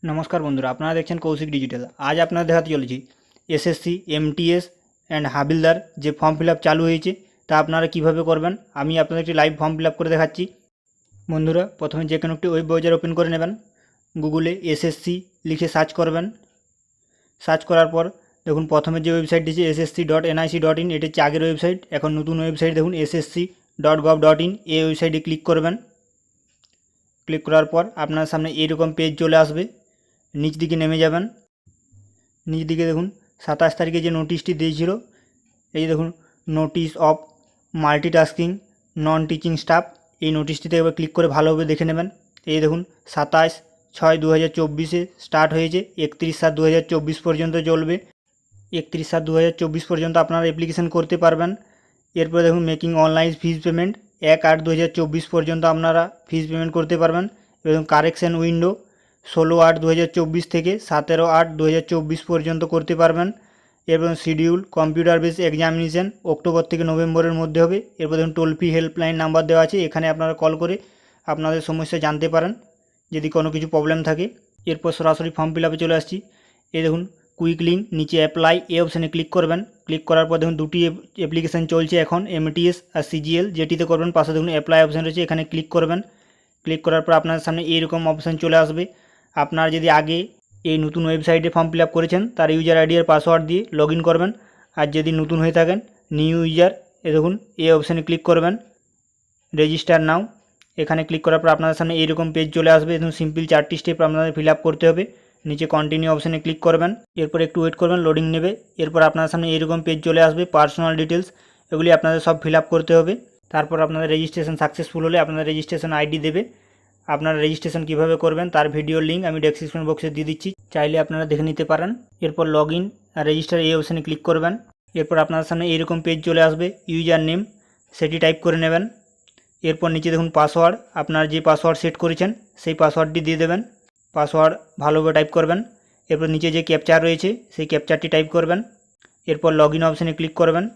নমস্কার বন্ধুরা, আপনারা দেখছেন কৌশিক ডিজিটাল। আজ আপনারা দেখাতে চলেছি এসএসসি, এমটিএস অ্যান্ড হাবিলদার যে ফর্ম ফিল আপ চালু হয়েছে তা আপনারা কিভাবে করবেন আমি আপনাদের একটি লাইভ ফর্ম ফিল আপ করে দেখাচ্ছি। বন্ধুরা, প্রথমে যে কোনো একটি ওয়েব ব্রাউজার ওপেন করে নেবেন। গুগলে এসএসসি লিখে সার্চ করবেন। সার্চ করার পর দেখুন প্রথমে যে ওয়েবসাইট দিয়েছে ssc.nic.in, এটি হচ্ছে আগের ওয়েবসাইট। এখন নতুন ওয়েবসাইট দেখুন ssc.gov.in, এই ওয়েবসাইটে ক্লিক করবেন। ক্লিক করার পর আপনার সামনে এইরকম পেজ চলে আসবে। নিচ দিকে নেমে যাবেন। নিচ দিকে দেখুন 27 তারিখে যে নোটিশটি দিয়েছিল, এই যে দেখুন notice of multitasking non teaching staff, এই নোটিশটিতে এবার ক্লিক করে ভালোভাবে দেখে নেবেন। এই দেখুন 27/6/2024 স্টার্ট হয়েছে, 31/7/2024 পর্যন্ত চলবে। 31/7/2024 পর্যন্ত আপনারা অ্যাপ্লিকেশন করতে পারবেন। এরপরে দেখুন মেকিং অনলাইন ফিজ পেমেন্ট 1/8/2024 পর্যন্ত আপনারা ফিজ পেমেন্ট করতে পারবেন। এবং কারেকশন উইন্ডো 16/8/2024 থেকে 17/8/2024 পর্যন্ত করতে পারবেন। এবং schedule computer base examination October থেকে নভেম্বরের মধ্যে হবে। এরপর দেখুন টোল ফ্রি হেল্পলাইন নাম্বার দেওয়া আছে, এখানে আপনারা কল করে আপনাদের সমস্যা জানতে পারেন যদি কোনো কিছু প্রবলেম থাকে। এরপর সরাসরি ফর্ম ফিল আপে চলে আসছি। এই দেখুন কুইক লিঙ্ক, নিচে অ্যাপ্লাই এই অপশানে ক্লিক করবেন। ক্লিক করার পর দেখুন দুটি অ্যাপ্লিকেশান চলছে এখন, এমটিএস আর সিজিএল, যেটিতে করবেন পাশে দেখুন অ্যাপ্লাই অপশান রয়েছে, এখানে ক্লিক করবেন। ক্লিক করার পর আপনার সামনে এইরকম অপশান চলে আসবে। আপনার যদি আগে এই নতুন ওয়েবসাইটে ফর্ম ফিল আপ করেছেন তার ইউজার আইডি আর পাসওয়ার্ড দিয়ে লগ ইন করবেন। আর যদি নতুন হয়ে থাকেন নিউ ইউজার, এ দেখুন এই অপশানে ক্লিক করবেন, রেজিস্টার নাও, এখানে ক্লিক করার পর আপনাদের সামনে এইরকম পেজ চলে আসবে। দেখুন সিম্পল 4টি স্টেপ আপনাদের ফিল আপ করতে হবে। নিচে কন্টিনিউ অপশানে ক্লিক করবেন, এরপর একটু ওয়েট করবেন, লোডিং নেবে। এরপর আপনাদের সামনে এইরকম পেজ চলে আসবে, পার্সোনাল ডিটেলস, এগুলি আপনাদের সব ফিল আপ করতে হবে। তারপর আপনাদের রেজিস্ট্রেশন সাকসেসফুল হলে আপনাদের রেজিস্ট্রেশন আইডি দেবে। আপনারা রেজিস্ট্রেশন কীভাবে করবেন তার ভিডিওর লিঙ্ক আমি ডেসক্রিপশন বক্সে দিয়ে দিচ্ছি, চাইলে আপনারা দেখে নিতে পারেন। এরপর লগ ইন আর রেজিস্টার এই অপশানে ক্লিক করবেন। এরপর আপনাদের সামনে এইরকম পেজ চলে আসবে, ইউজার নেম সেটি টাইপ করে নেবেন। এরপর নিচে দেখুন পাসওয়ার্ড, আপনার যে পাসওয়ার্ড সেট করেছেন সেই পাসওয়ার্ডটি দিয়ে দেবেন। পাসওয়ার্ড ভালোভাবে টাইপ করবেন। এরপর নিচে যে ক্যাপচার রয়েছে সেই ক্যাপচারটি টাইপ করবেন। এরপর লগ ইন অপশানে ক্লিক করবেন।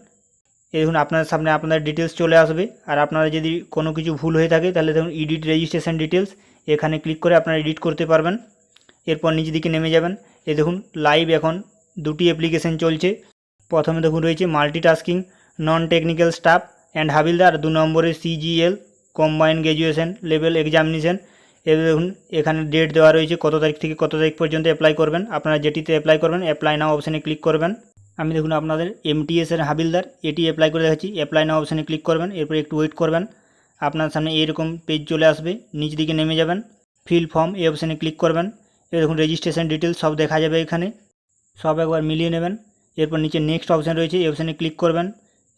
এই দেখুন আপনার সামনে আপনাদের ডিটেলস চলে আসবে। আর আপনারা যদি কোনো কিছু ভুল হয়ে থাকে তাহলে দেখুন এডিট রেজিস্ট্রেশন ডিটেলস, এখানে ক্লিক করে আপনারা এডিট করতে পারবেন। এরপর নিচের দিকে নেমে যাবেন। এই দেখুন লাইভ এখন দুটি অ্যাপ্লিকেশন চলছে। প্রথমে দেখুন রয়েছে multitasking non technical staff and হাবিলদার, 2 নম্বরে CGL combine graduation level examination. এবার দেখুন এখানে ডেট দেওয়া রয়েছে কত তারিখ থেকে কত তারিখ পর্যন্ত অ্যাপ্লাই করবেন। আপনারা যেটিতে অ্যাপ্লাই করবেন অ্যাপ্লাই নাও অপশানে ক্লিক করবেন। আমি দেখুন আপনাদের এমটিএস এর হাবিলদার এটি অ্যাপ্লাই করে দেখাচ্ছি, অ্যাপ্লাই নাও অপশানে ক্লিক করবেন। এরপর একটু ওয়েট করবেন, আপনার সামনে এইরকম পেজ চলে আসবে। নিচ দিকে নেমে যাবেন, ফিল ফর্ম এই অপশানে ক্লিক করবেন। এবার দেখুন রেজিস্ট্রেশন ডিটেলস সব দেখা যাবে এখানে, সব একবার মিলিয়ে নেবেন। এরপর নিচে নেক্সট অপশান রয়েছে, এই অপশানে ক্লিক করবেন।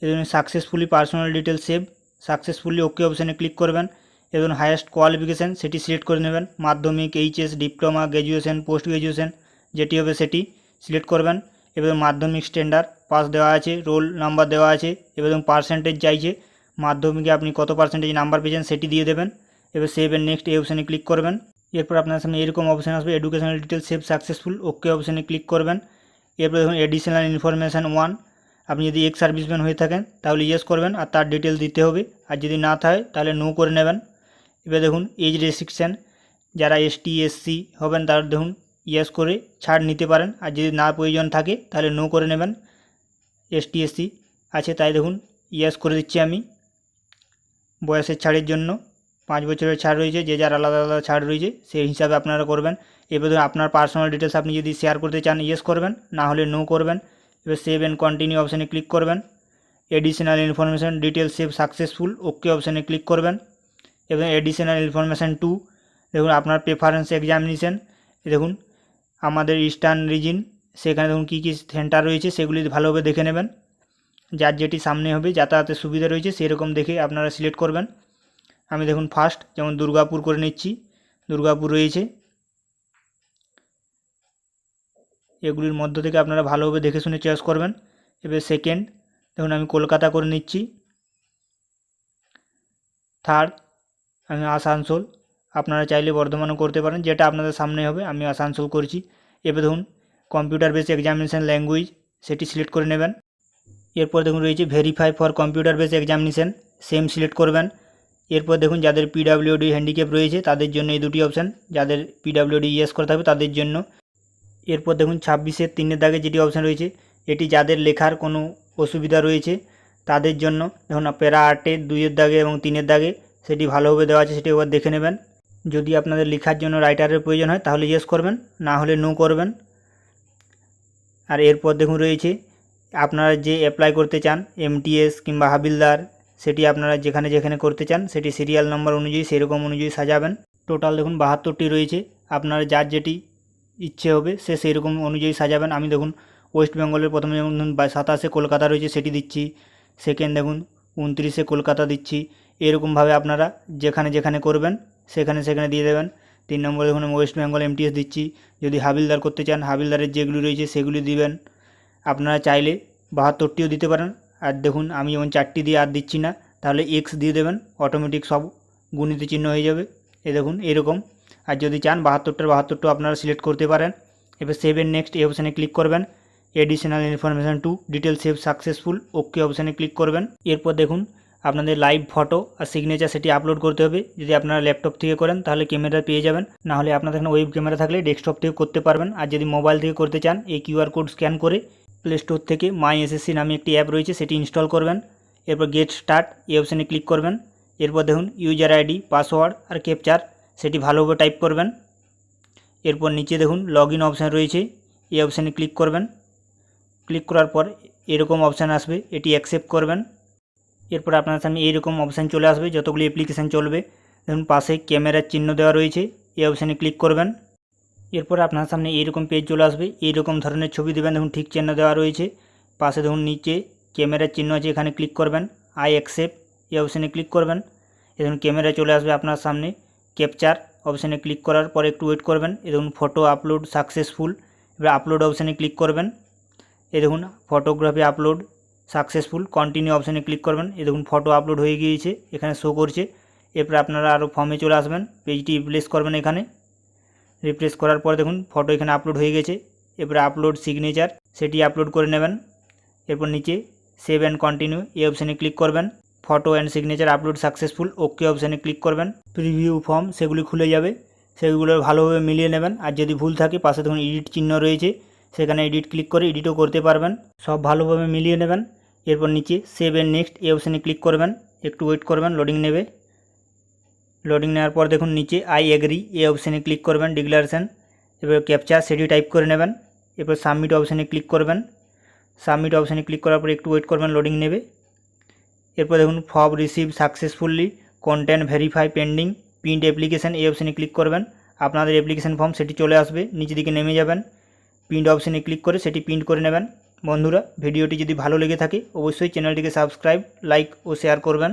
এর successfully personal details save, successfully ওকে অপশানে ক্লিক করবেন। এবং হায়েস্ট কোয়ালিফিকেশান সেটি সিলেক্ট করে নেবেন, মাধ্যমিক, HS, diploma, graduation, post graduation যেটি হবে সেটি সিলেক্ট করবেন। এবার মাধ্যমিক স্ট্যান্ডার্ড পাস দেওয়া আছে, রোল নাম্বার দেওয়া আছে, এবং পার্সেন্টেজ চাইছে, মাধ্যমিকে আপনি কত পার্সেন্টেজ নাম্বার পেয়েছেন সেটি দিয়ে দেবেন। এবার সেভ এন্ড নেক্সট এই অপশানে ক্লিক করবেন। এরপর আপনার সামনে এরকম অপশান আসবে, educational details save successful, okay অপশানে ক্লিক করবেন। এরপর দেখুন এডিশনাল ইনফরমেশান 1, আপনি যদি এক্স সার্ভিসম্যান হয়ে থাকেন তাহলে ইয়েস করবেন আর তার ডিটেলস দিতে হবে, আর যদি না থাকে তাহলে নো করে নেবেন। এবার দেখুন এজ রেস্ট্রিকশান, যারা এসটি এসসি হবেন তারা দেখুন ইয়েস করে ছাড় নিতে পারেন, আর যদি না প্রয়োজন থাকে তাহলে নো করে নেবেন। এসটি এসসি আছে তাই দেখুন ইয়েস করে দিচ্ছি আমি। বয়সের ছাড়ের জন্য 5 বছরের ছাড় রয়েছে, যে যার আলাদা আলাদা ছাড় রয়েছে সেই হিসাবে আপনারা করবেন। এবার ধরুন আপনার পার্সোনাল ডিটেলস আপনি যদি শেয়ার করতে চান ইয়েস করবেন, না হলে নো করবেন। এবার সেভ অ্যান্ড কন্টিনিউ অপশানে ক্লিক করবেন। Additional information details save successful, okay অপশানে ক্লিক করবেন। এবং এডিশনাল ইনফরমেশান 2, দেখুন আপনার প্রেফারেন্স এক্সামিনেশান, দেখুন আমাদের ইস্টার্ন রিজিন, সেখানে দেখুন কী কী সেন্টার রয়েছে সেগুলি ভালোভাবে দেখে নেবেন। যার যেটি সামনে হবে যাতায়াতের সুবিধা রয়েছে সেরকম দেখে আপনারা সিলেক্ট করবেন। আমি দেখুন ফার্স্ট যেমন দুর্গাপুর করে নিচ্ছি, দুর্গাপুর রয়েছে, এগুলির মধ্য থেকে আপনারা ভালোভাবে দেখে শুনে চয়েস করবেন। এবার সেকেন্ড দেখুন আমি কলকাতা করে নিচ্ছি। থার্ড আমি আসানসোল, আপনারা চাইলে বর্ধমানও করতে পারেন, যেটা আপনাদের সামনে হবে। আমি আসানসোল করছি। এবার দেখুন কম্পিউটার বেস এক্সামিনেশান ল্যাঙ্গুয়েজ সেটি সিলেক্ট করে নেবেন। এরপর দেখুন রয়েছে verify for computer base examination, same select করবেন। এরপর দেখুন যাদের পিডাব্লিউডি হ্যান্ডিক্যাপ রয়েছে তাদের জন্য এই দুটি অপশান, যাদের পিডাব্লিউডি ইয়েস করতে হবে তাদের জন্য। এরপর দেখুন 26-এর 3-এর দাগে যেটি অপশান রয়েছে এটি যাদের লেখার কোনো অসুবিধা রয়েছে তাদের জন্য। দেখুন প্যারা 8-এর 2-এর দাগে এবং 3-এর দাগে সেটি ভালোভাবে দেওয়া আছে, সেটি একবার দেখে নেবেন। যদি আপনাদের লেখার জন্য রাইটারের প্রয়োজন হয় তাহলে ইয়েস করবেন, না হলে নো করবেন। আর এরপর দেখুন রয়েছে আপনারা যে অ্যাপ্লাই করতে চান এমটিএস কিংবা হাবিলদার, সেটি আপনারা যেখানে যেখানে করতে চান সেটি সিরিয়াল নাম্বার অনুযায়ী সেরকম অনুযায়ী সাজাবেন। টোটাল দেখুন 72টি রয়েছে, আপনারা যার যেটি ইচ্ছে হবে সে সেরকম অনুযায়ী সাজাবেন। আমি দেখুন ওয়েস্ট বেঙ্গলের প্রথমে যেমন ধরুন 27-এ কলকাতা রয়েছে সেটি দিচ্ছি, সেকেন্ড দেখুন 29-এ কলকাতা দিচ্ছি। এরকমভাবে আপনারা যেখানে যেখানে করবেন সেখানে সেখানে দিয়ে দেবেন। 3 নম্বরে দেখুন আমি ওয়েস্ট বেঙ্গল এমটিএস দিচ্ছি। যদি হাবিলদার করতে চান হাবিলদারের যেগুলি রয়েছে সেগুলি দিবেন। আপনারা চাইলে 72টিও দিতে পারেন। আর দেখুন আমি যেমন 4টি দিয়ে আর দিচ্ছি না, তাহলে এক্স দিয়ে দেবেন, অটোমেটিক সব গুণিত চিহ্ন হয়ে যাবে। দেখুন এরকম। আর যদি চান 72টার 72টা আপনারা সিলেক্ট করতে পারেন। এবার সেভ এন্ড নেক্সট এই অপশানে ক্লিক করবেন। Additional information two detail save successful okay অপশানে ক্লিক করবেন। এরপর দেখুন আপনাদের লাইভ ফটো আর সিগনেচার সেটি আপলোড করতে হবে। যদি আপনারা ল্যাপটপ থেকে করেন তাহলে ক্যামেরা পেয়ে যাবেন, না হলে আপনাদের এখানে ওয়েব ক্যামেরা থাকলে ডেস্কটপ থেকে করতে পারবেন। আর যদি মোবাইল থেকে করতে চান এই কিউআর কোড স্ক্যান করে প্লে স্টোর থেকে মাই এসএসসি নামে একটি অ্যাপ রয়েছে সেটি ইনস্টল করবেন। এরপর গেট স্টার্ট এই অপশানে ক্লিক করবেন। এরপর দেখুন ইউজার আইডি, পাসওয়ার্ড আর ক্যাপচার সেটি ভালোভাবে টাইপ করবেন। এরপর নিচে দেখুন লগ ইন অপশান রয়েছে, এই অপশানে ক্লিক করবেন। ক্লিক করার পর এরকম অপশান আসবে, এটি অ্যাকসেপ্ট করবেন। এরপর আপনার সামনে এইরকম অপশান চলে আসবে, যতগুলি অ্যাপ্লিকেশান চলবে। দেখুন পাশে ক্যামেরার চিহ্ন দেওয়া রয়েছে, এই অপশানে ক্লিক করবেন। এরপর আপনার সামনে এইরকম পেজ চলে আসবে, এইরকম ধরনের ছবি দেবেন। দেখুন ঠিক চিহ্ন দেওয়া রয়েছে, পাশে দেখুন নিচে ক্যামেরার চিহ্ন আছে, এখানে ক্লিক করবেন। আই অ্যাকসেপ্ট এই অপশানে ক্লিক করবেন। দেখুন ক্যামেরা চলে আসবে আপনার সামনে। ক্যাপচার অপশানে ক্লিক করার পর একটু ওয়েট করবেন। দেখুন ফটো আপলোড সাকসেসফুল, এবার আপলোড অপশানে ক্লিক করবেন। দেখুন ফটোগ্রাফি আপলোড সাকসেসফুল, কন্টিনিউ অপশানে ক্লিক করবেন। দেখুন ফটো আপলোড হয়ে গিয়েছে, এখানে শো করছে। এরপর আপনারা আরও ফর্মে চলে আসবেন, পেজটি রিপ্লেস করবেন। এখানে রিপ্লেস করার পর দেখুন ফটো এখানে আপলোড হয়ে গেছে। এরপরে আপলোড সিগনেচার সেটি আপলোড করে নেবেন। এরপর নিচে সেভ অ্যান্ড কন্টিনিউ এই অপশানে ক্লিক করবেন। Photo and signature upload successful okay অপশানে ক্লিক করবেন। প্রিভিউ ফর্ম সেগুলি খুলে যাবে, সেগুলো ভালোভাবে মিলিয়ে নেবেন। আর যদি ভুল থাকে পাশে দেখুন এডিট চিহ্ন রয়েছে, সেখানে এডিট ক্লিক করে এডিটও করতে পারবেন। সব ভালোভাবে মিলিয়ে নেবেন। এরপর নিচে সেভ এন্ড নেক্সট এই অপশানে ক্লিক করবেন, একটু ওয়েট করবেন, লোডিং নেবে। লোডিং নেওয়ার পর দেখুন নিচে আই এগ্রি এই অপশানে ক্লিক করবেন, ডিক্লারেশন। এবার ক্যাপচার সেটি টাইপ করে নেবেন। এরপর সাবমিট অপশানে ক্লিক করবেন। সাবমিট অপশানে ক্লিক করার পর একটু ওয়েট করবেন, লোডিং নেবে। এরপর দেখুন form receive successfully, content verify pending, print application এই অপশানে ক্লিক করবেন। আপনাদের অ্যাপ্লিকেশান ফর্ম সেটি চলে আসবে, নিচের দিকে নেমে যাবেন। প্রিন্ট অপশানে ক্লিক করে সেটি প্রিন্ট করে নেবেন। বন্ধুরা ভিডিওটি যদি ভালো লেগে থাকে অবশ্যই চ্যানেলটিকে সাবস্ক্রাইব, লাইক ও শেয়ার করবেন।